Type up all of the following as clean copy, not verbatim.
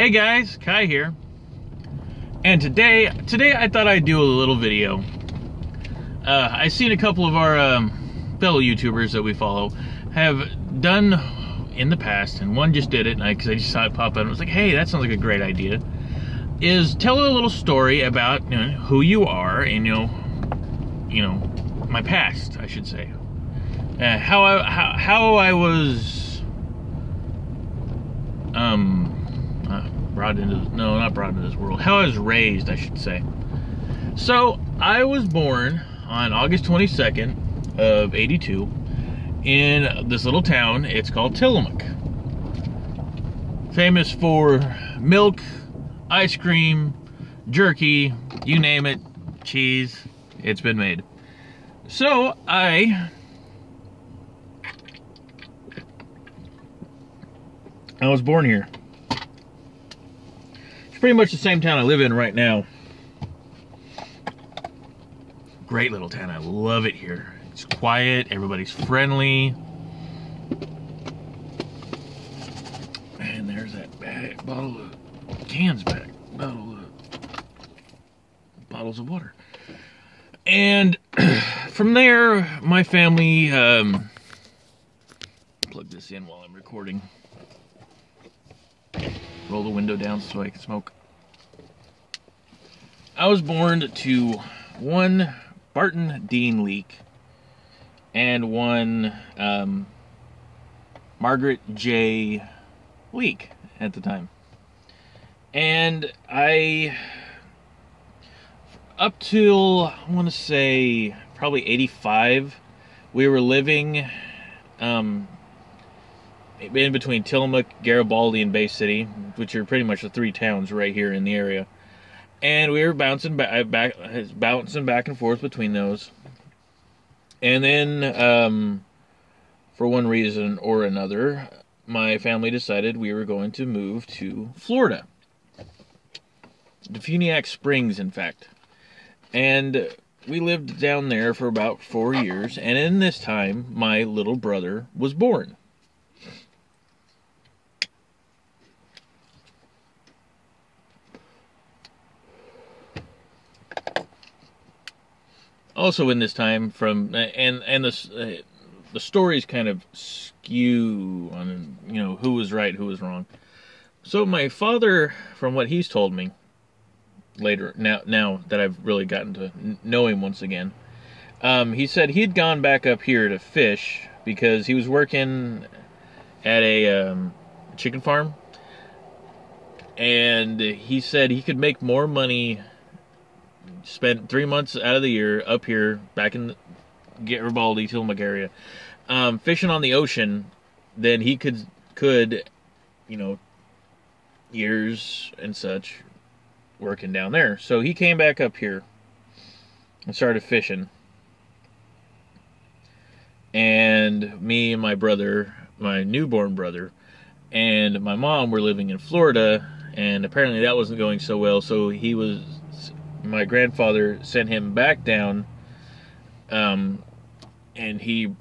Hey guys, Kai here. And today I thought I'd do a little video. I seen a couple of our fellow YouTubers that we follow have done in the past, and one just did it, and I just saw it pop up and I was like, hey, that sounds like a great idea. Is tell a little story about who you are and my past, I should say. How I was not brought into this world. How I was raised, I should say. So I was born on August 22nd of '82 in this little town. It's called Tillamook. Famous for milk, ice cream, jerky, you name it, cheese. It's been made. So I was born here. It's pretty much the same town I live in right now. Great little town. I love it here. It's quiet. Everybody's friendly. And there's that bottle of cans back. Bottles of water. And from there, my family, plug this in while I'm recording. Roll the window down so I can smoke. I was born to one Barton Dean Leake and one Margaret J. Leake at the time. And up till, I want to say, probably 85, we were living in between Tillamook, Garibaldi, and Bay City, which are pretty much the three towns right here in the area. And we were bouncing back and forth between those. And then, for one reason or another, my family decided we were going to move to Florida. Defuniak Springs, in fact. And we lived down there for about 4 years, and in this time, my little brother was born. Also in this time, the stories kind of skew on, who was right, who was wrong. So my father, from what he's told me later, now that I've really gotten to know him once again, he said he'd gone back up here to fish because he was working at a chicken farm, and he said he could make more money, spent 3 months out of the year up here, back in the Garibaldi, Tillamook area, fishing on the ocean, than he could, years and such, working down there. So he came back up here and started fishing. And me and my brother, my newborn brother, and my mom were living in Florida, and apparently that wasn't going so well, so my grandfather sent him back down, and he,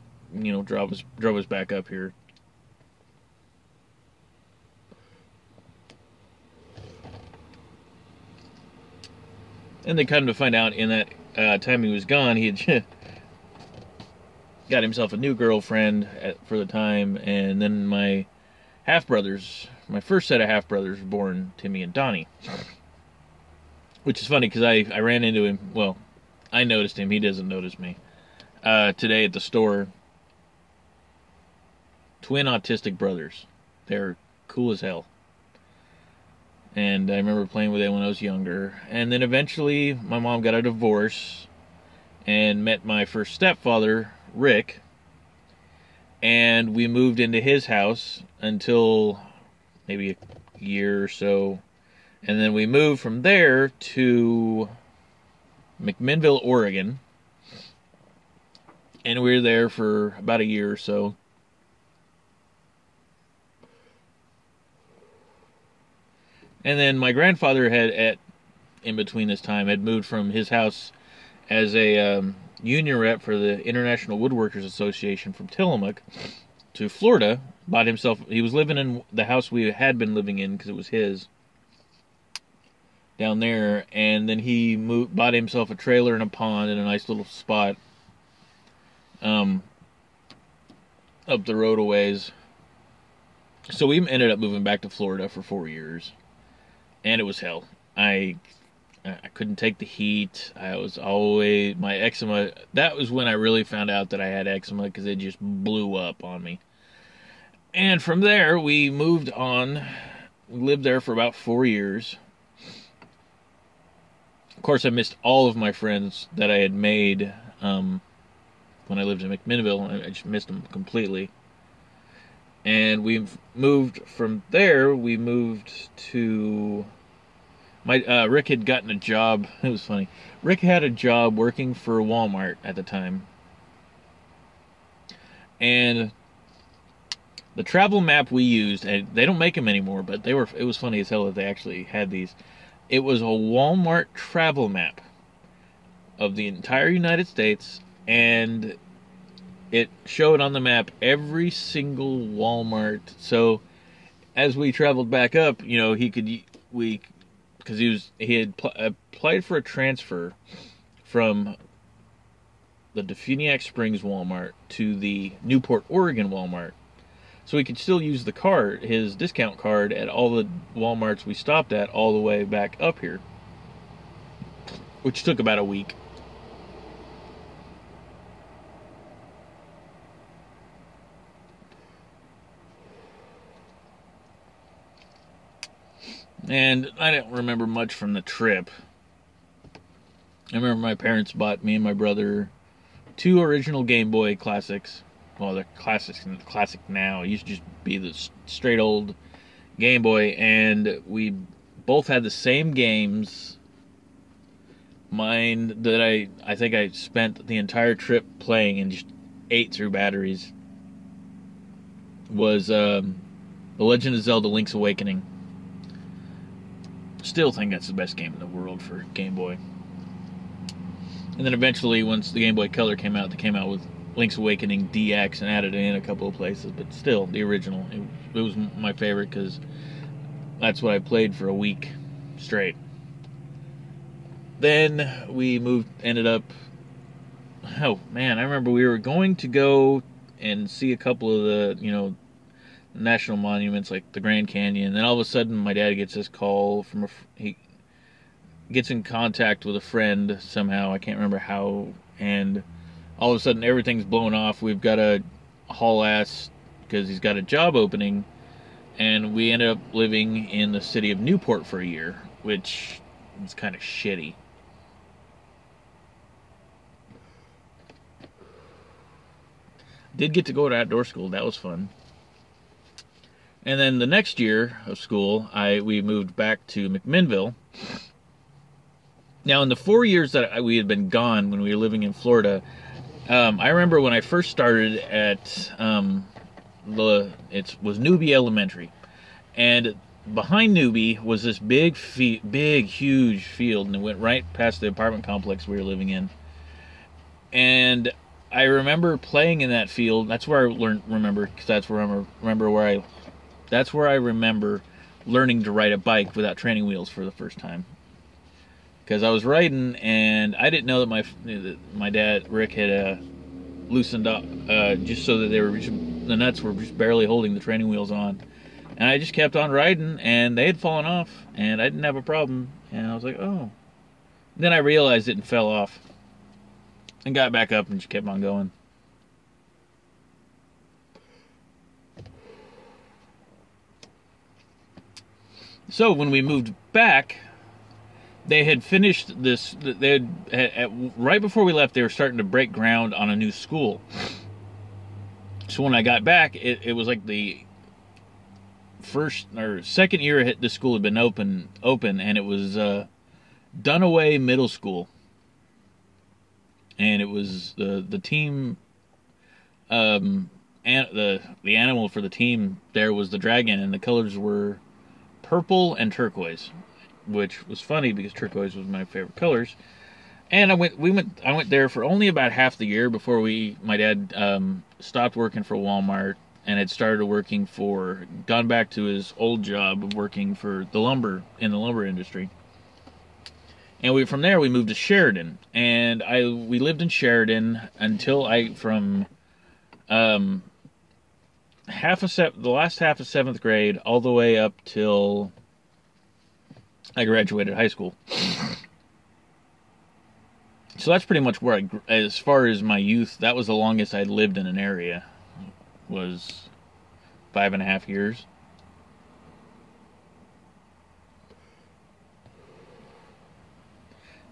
drove us back up here. And they come to find out in that time he was gone, he had got himself a new girlfriend for the time, and then my first set of half-brothers were born, Timmy and Donnie. Which is funny, because I ran into him, well, I noticed him, he doesn't notice me, today at the store. Twin autistic brothers. They're cool as hell. And I remember playing with them when I was younger. And then eventually, my mom got a divorce and met my first stepfather, Rick. And we moved into his house until maybe a year or so. And then we moved from there to McMinnville, Oregon. And we were there for about a year or so. And then my grandfather in between this time, had moved from his house as a union rep for the International Woodworkers Association from Tillamook to Florida. He was living in the house we had been living in because it was his. down there, and then he bought himself a trailer and a pond in a nice little spot up the road a ways. So we ended up moving back to Florida for 4 years, and it was hell. I couldn't take the heat. I was always, my eczema, that was when I really found out that I had eczema, because it just blew up on me. And from there, we moved on. We lived there for about 4 years. Of course, I missed all of my friends that I had made when I lived in McMinnville. I just missed them completely. And we moved from there. We moved to Rick had gotten a job. It was funny. Rick had a job working for Walmart at the time, and the travel map we used, and they don't make them anymore, but it was funny as hell that they actually had these. It was a Walmart travel map of the entire United States, and it showed on the map every single Walmart. So as we traveled back up, because he had applied for a transfer from the Defuniak Springs Walmart to the Newport, Oregon Walmart. So he could still use the card, his discount card, at all the Walmarts we stopped at all the way back up here, which took about a week. And I don't remember much from the trip. I remember my parents bought me and my brother 2 original Game Boy classics. Well, they're classic now. It used to just be the straight old Game Boy, and we both had the same games. Mine that I think I spent the entire trip playing and just ate through batteries was The Legend of Zelda: Link's Awakening. Still think that's the best game in the world for Game Boy. And then eventually, once the Game Boy Color came out, they came out with Link's Awakening DX and added it in a couple of places, but still, the original. It was my favorite because that's what I played for a week straight. Then we ended up, oh man, I remember we were going to go and see a couple of the, national monuments like the Grand Canyon. And then all of a sudden, my dad gets this call from he gets in contact with a friend somehow. I can't remember how. And all of a sudden, everything's blown off. We've got to haul ass because he's got a job opening. And we ended up living in the city of Newport for a year, which was kind of shitty. Did get to go to outdoor school. That was fun. And then the next year of school, we moved back to McMinnville. Now, in the 4 years that we had been gone when we were living in Florida, I remember when I first started at it was Newby Elementary, and behind Newby was this big, huge field, and it went right past the apartment complex we were living in. And I remember playing in that field. That's where I That's where I remember learning to ride a bike without training wheels for the first time. Because I was riding, and I didn't know that my dad, Rick, had loosened up just so that the nuts were just barely holding the training wheels on. And I just kept on riding, and they had fallen off, and I didn't have a problem. And I was like, oh. Then I realized it and fell off. And got back up and just kept on going. So when we moved back, they had finished this. Right before we left, they were starting to break ground on a new school. So when I got back, it was like the first or second year the school had been open, and it was Dunaway Middle School, and it was the team. And the animal for the team there was the dragon, and the colors were purple and turquoise, which was funny because turquoise was my favorite colors. And I went there for only about half the year before my dad stopped working for Walmart and had gone back to his old job of working for in the lumber industry. And from there we moved to Sheridan, and we lived in Sheridan until from the last half of 7th grade all the way up till I graduated high school. So that's pretty much where as far as my youth, that was the longest I'd lived in an area, was 5.5 years.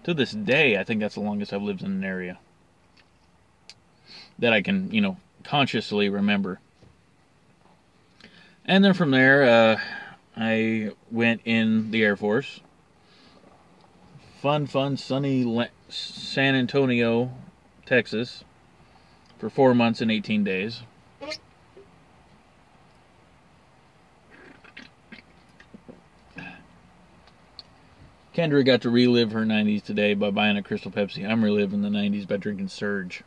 To this day, I think that's the longest I've lived in an area that I can, consciously remember. And then from there, I went in the Air Force. Fun, sunny San Antonio, Texas, for 4 months and 18 days. Kendra got to relive her 90s today by buying a Crystal Pepsi. I'm reliving the 90s by drinking Surge.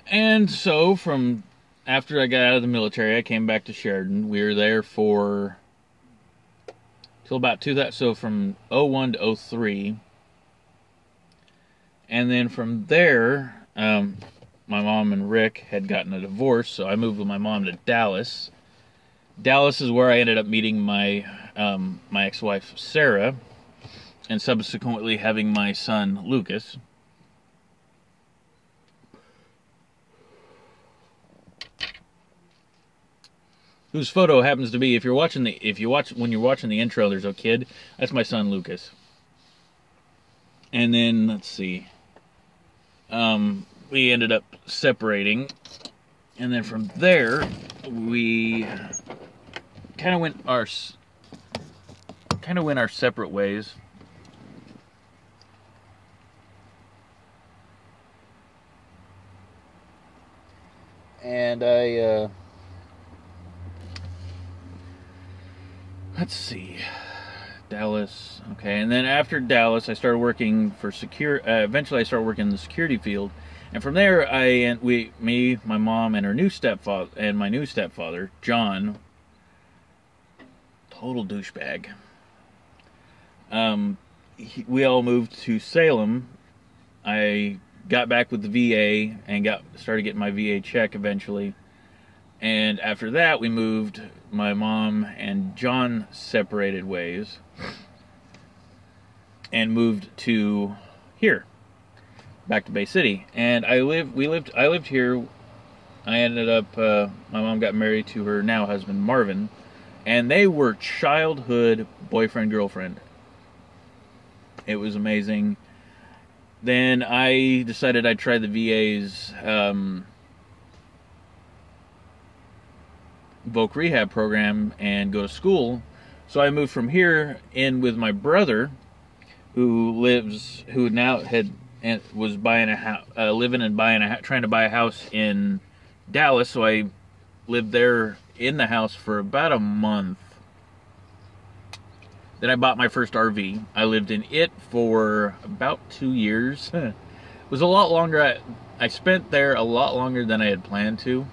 And so, from after I got out of the military, I came back to Sheridan. We were there for till about 2000. So from 01 to 03, and then from there, my mom and Rick had gotten a divorce, so I moved with my mom to Dallas. Dallas is where I ended up meeting my my ex-wife Sarah, and subsequently having my son Lucas. Whose photo happens to be, when you're watching the intro, there's a kid. That's my son Lucas. And then let's see, we ended up separating, and then from there we kind of went our separate ways. And let's see, Dallas. Okay, and then after Dallas, I started working for eventually, I started working in the security field, and from there, me, my mom, and my new stepfather, John, total douchebag. We all moved to Salem. I got back with the VA and started getting my VA check eventually. And after that, we moved. My mom and John separated ways and moved to here, back to Bay City. And I lived here. I ended up, my mom got married to her now husband, Marvin, and they were childhood boyfriend-girlfriend. It was amazing. Then I decided I'd try the VA's voc rehab program and go to school. So I moved from here in with my brother, who now was buying a house, trying to buy a house in Dallas. So I lived there in the house for about a month. Then I bought my first RV. I lived in it for about 2 years. It was a lot longer. I spent there a lot longer than I had planned to.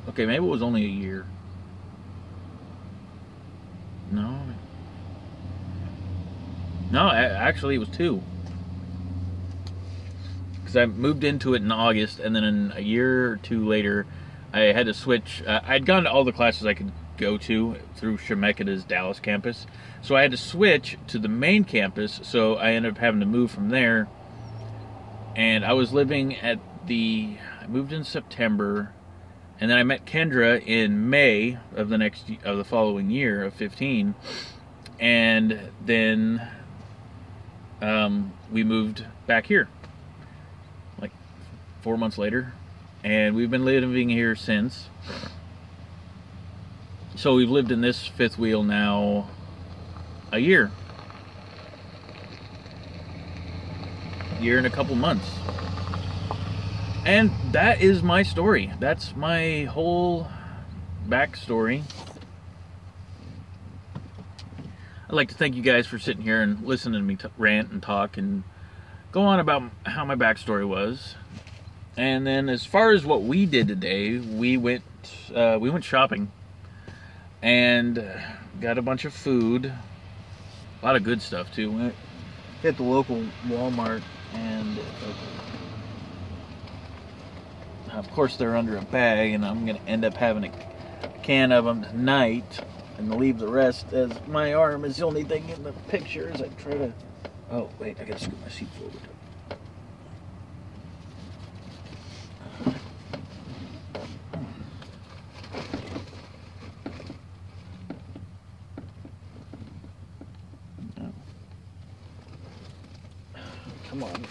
Okay, maybe it was only a year. No, actually it was 2. Because I moved into it in August, and then a year or 2 later, I had to switch. I'd gone to all the classes I could go to through Shemeketa's Dallas campus, so I had to switch to the main campus. So I ended up having to move from there, and I was living I moved in September, and then I met Kendra in May of the following year of 15, and then we moved back here like 4 months later, and we've been living here since. So we've lived in this fifth wheel now a year and a couple months. And that is my story. That's my whole backstory. I'd like to thank you guys for sitting here and listening to me rant and talk and go on about how my backstory was. And then as far as what we did today, we went shopping. And got a bunch of food. A lot of good stuff, too. We hit the local Walmart, and of course they're under a bag, and I'm going to end up having a can of them tonight and leave the rest, as my arm is the only thing in the picture as I try to... Oh, wait, I got to scoot my seat forward. Come on.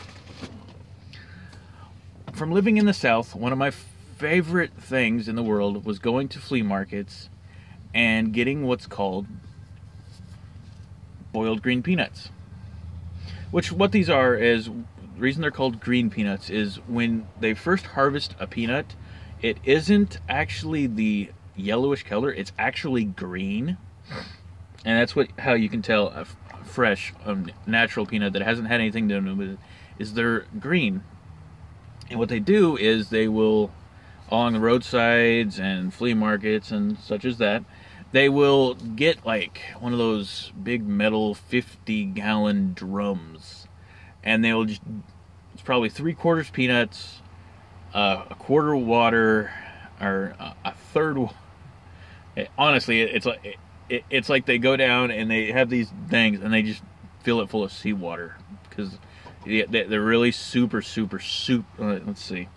From living in the South, one of my favorite things in the world was going to flea markets and getting what's called boiled green peanuts. Which, what these are is, the reason they're called green peanuts is when they first harvest a peanut, it isn't actually the yellowish color, it's actually green. And that's how you can tell a fresh, natural peanut that hasn't had anything to do with it, is they're green. And what they do is they will, along the roadsides and flea markets and such as that, they will get like one of those big metal 50-gallon drums, and they'll just, it's probably 3/4 peanuts, a quarter water, or a third. Honestly, it's like they go down and they have these things and they just fill it full of seawater, because they're really super. Let's see,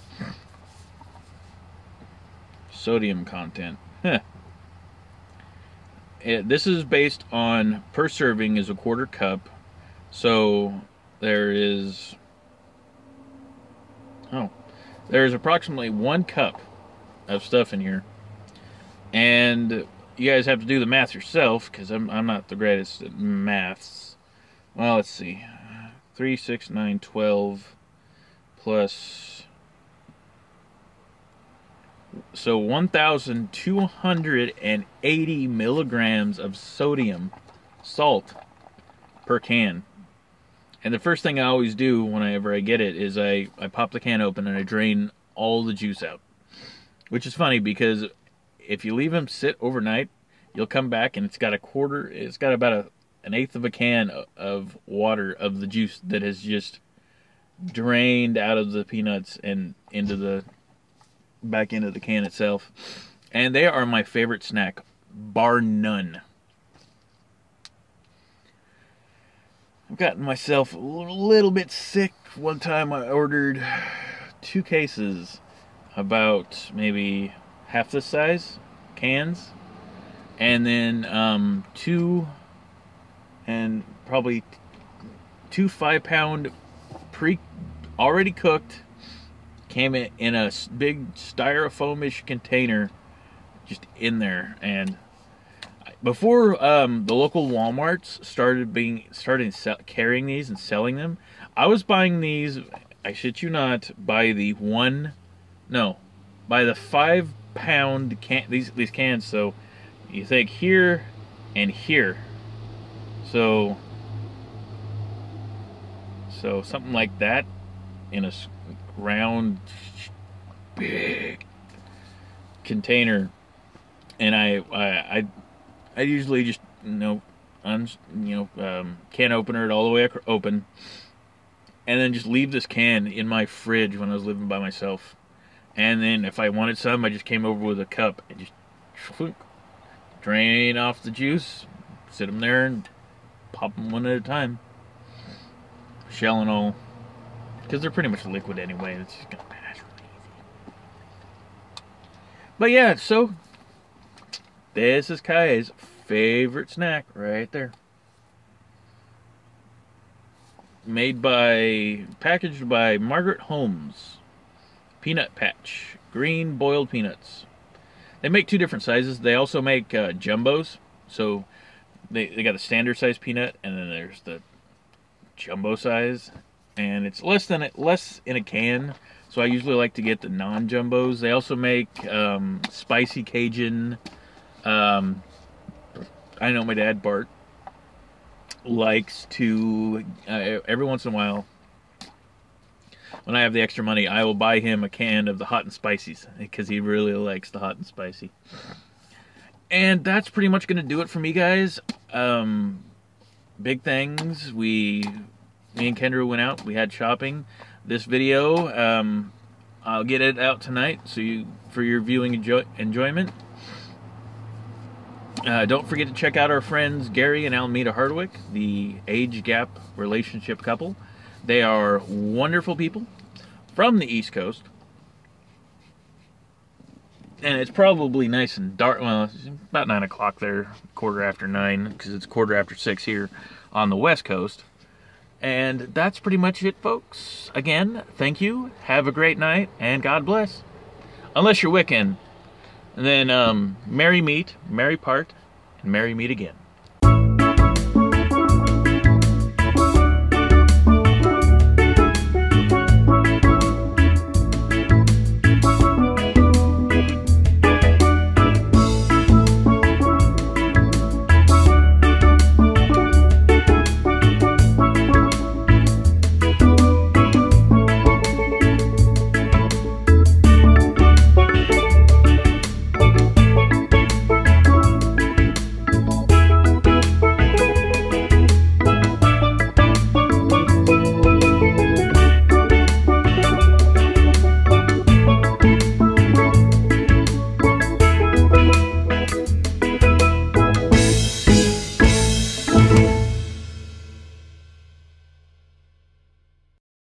sodium content. This is based on, per serving is a 1/4 cup, so there's approximately 1 cup of stuff in here, and you guys have to do the math yourself, because I'm not the greatest at maths. Well, let's see, 3, 6, 9, 12 plus. So 1,280 milligrams of sodium salt per can. And the first thing I always do whenever I get it is I pop the can open and I drain all the juice out. Which is funny, because if you leave them sit overnight, you'll come back and it's got about an eighth of a can of water of the juice that has just drained out of the peanuts and back into the can itself. And they are my favorite snack, bar none. I've gotten myself a little bit sick. One time I ordered 2 cases, about maybe half this size cans, and then 2 and probably 2 5-pound already cooked, came in a big styrofoamish container, just in there. And before the local Walmarts started carrying these and selling them, I was buying these, I shit you not, by the 5-pound can, these cans. So you think here and here, so something like that in a round big container. And I usually just can opener it all the way open, and then just leave this can in my fridge when I was living by myself. And then if I wanted some, I just came over with a cup and just drain off the juice, sit them there and pop them one at a time, shell and all, because they're pretty much liquid anyway. It's just gonna pass really easy. But yeah, so this is Kai's favorite snack right there. Packaged by Margaret Holmes. Peanut Patch. Green boiled peanuts. They make 2 different sizes. They also make jumbos. So they got the standard size peanut, and then there's the jumbo size. And it's less in a can. So I usually like to get the non-jumbos. They also make spicy Cajun. I know my dad, Bart, likes to, every once in a while, when I have the extra money, I will buy him a can of the hot and spicies, because he really likes the hot and spicy. And that's pretty much going to do it for me, guys. Big things. Me and Kendra went out. We had shopping. This video, I'll get it out tonight for your viewing enjoyment. Don't forget to check out our friends Gary and Alameda Hardwick, the age gap relationship couple. They are wonderful people from the East Coast. And it's probably nice and dark. Well, it's about 9 o'clock there, 9:15, because it's 6:15 here on the West Coast. And that's pretty much it, folks. Again, thank you. Have a great night, and God bless. Unless you're Wiccan. And then merry meet, merry part, and merry meet again.